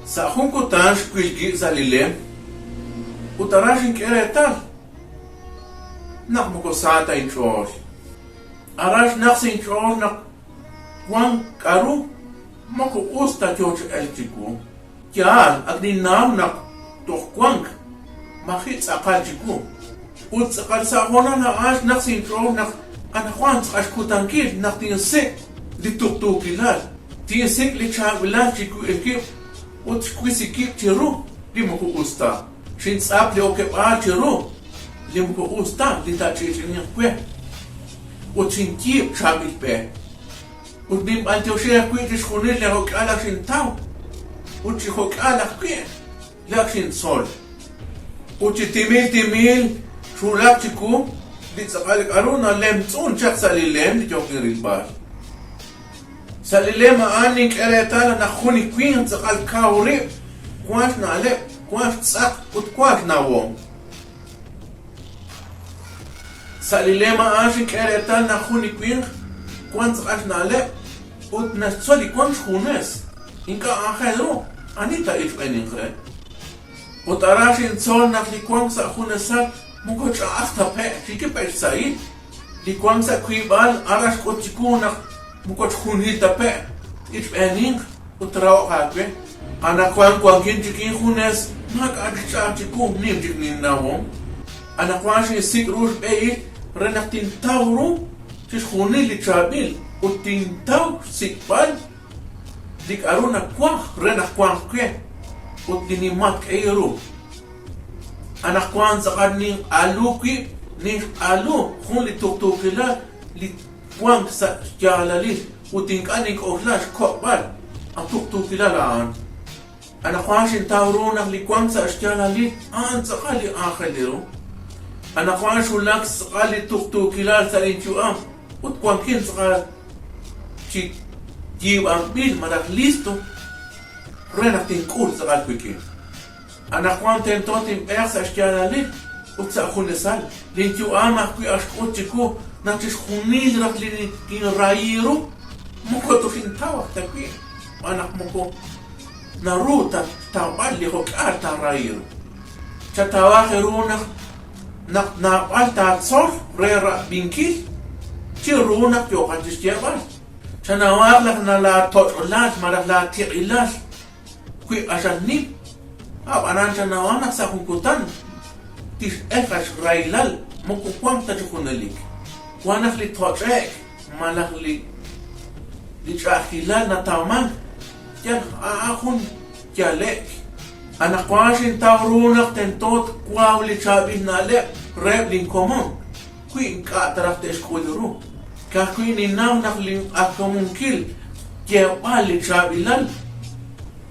Sa hungkutan shkwilgi sa lilem, utarashin keretal. Nak mo ko sata in chor. Arash nak sin chor nak kwang karu, mako usta choch elchiku. Kyal agninam nak toh kwang, makit sakal chiku. Ut sakal sa hona na ash nak sin chor nak anakwan sa ashkutankil nak tinsik di tuktukilal. Tinsik li chagulal chiku ekip. Ut kwisikip chiru li mo ko usta. Shin tsap li okep a chiru li mo ko usta li ta chichinyang kwe. Ut shin kip chabil pe. Ut dim anteo shea kwe di shkunil li hok alak shin tau. Ut shi hok alak kwe lak shin sol. Ut shi timil shulak chiku li tsakalik aruna lem tsun chak sa li lem li tiyok nirilbar. Sa lilema aning keretala na khuni kwin tsakal kauri kwash na alep, kwash tsak ut kwash na wong. Sa lilema aning keretala na khuni kwin kwan tsakash na alep ut nastsoli kwan shkunes. Inka akhedro, anita ifenin kre. Ut arashin tsol nak li kwan sa khunesat muko chaakta pe, chike pe sa'id. Li kwan sa kwibal arash kotiku nak mukot khunil tape it ening utraw kakwe ana kwang kin chikin khunes mak adcha chiku nim chikin nawon ana kwang shi sik rush be renatin tawru tis khunil li chabil utin taw sikpal dik aruna kwang rena kwang kwe utini mak eiru ana kwang zakadning alu kwi ni alu khun li tuktukila li kwang sa jalali uting kaning ohlash kopal ang tuktukilalaan ana kwashin tawro nak likwang sa jalali an sakali akhaliru ana kwashulak sakali tuktukilal sa linchuam ut kwangkin sa chi jiw ang bil madak listo renak tingkul sa kalpikin ana kwang tentotim sa jalali ut sa khunesal linchuam akwi ashkot chiku Naktis khunil rak lini kin rairu muko to fin tawak takwi anak muko naruta tawal li hok arta rairu chatawa khiruna nak na alta tsor rera binkil chiruna yo kantis jabal chanawa lak na la tolat marak la tiilas kwi asanni anan chanawa nak sa kunkutan tis efas railal muko kwam ta chukunalik wanak li totrek malak li chakilal na tawman yan aakun kyalek anak kwashin tawrunak tentot kwaw li chabin na lep rep lin komon kuin ka taraf te eskoduru ka kuin inaw nak li akomon kil kya pa li chabilal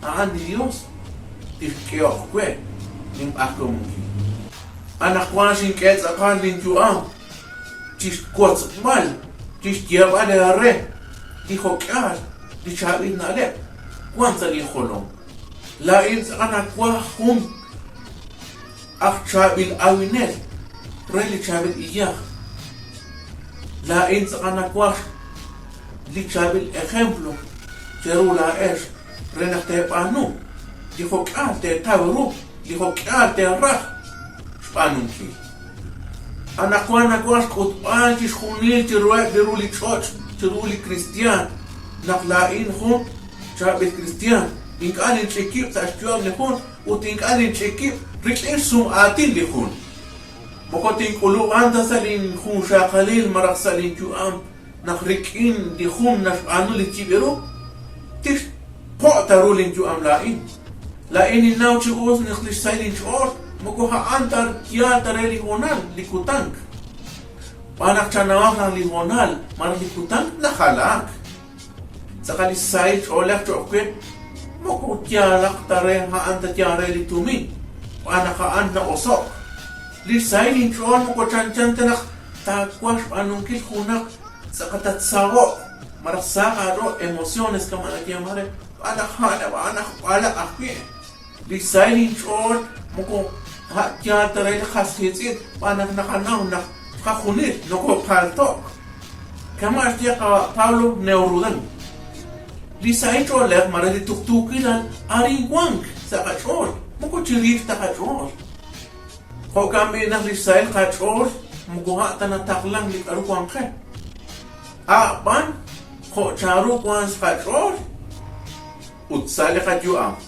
aan di Dios tikyo kwe lim akomon kil anak kwashin ketsakan lin juam tis kots mal tis jaba de re dijo kar di chabin na lep kwanza li kholom la in ana kwa hum ak chabil awinel reli chabil iya la in ana kwa li chabil ejemplo cherula es renate panu dijo kar te tawru dijo kar te ra spanunki ana kwa skut anti khunil tirwa deruli church tiruli cristian naklain khun chabil cristian in kanin chekip sa stuam lehun utin kanin chekip rikin sum atin lehun mokotin kulu anda salin khun shaqalil marak salin juam nakrikin di khun nafanu li tiberu tis potarulin juam lain inaw chius nikhlish salin chor moko ha antar kia tareli honal likutank panak chanawak ng lihonal mar likutank nakhalak sakali sait olak chokwe moko tialak tare ha anta tiare litumi panak ha anta osok li sailin chon moko chanchan tanak takwash anungkil hunak sakatat sawo marasaka ro emociones kamana kiamare panak hana panak palak akwe li sailin chon moko kya taray khaskhitsit panak nakanaw na kakhunit noko paltok kama astia ka Paulo neurudan Di sa ito lek maradi tuktukilan aring wang sa kachor. Muko chirif ta kachor. Ko kami ng lisail kachor, mukuha ta na taklang lik arukwang ka. Apan, ko charu kwan sa kachor. Utsali ka juang.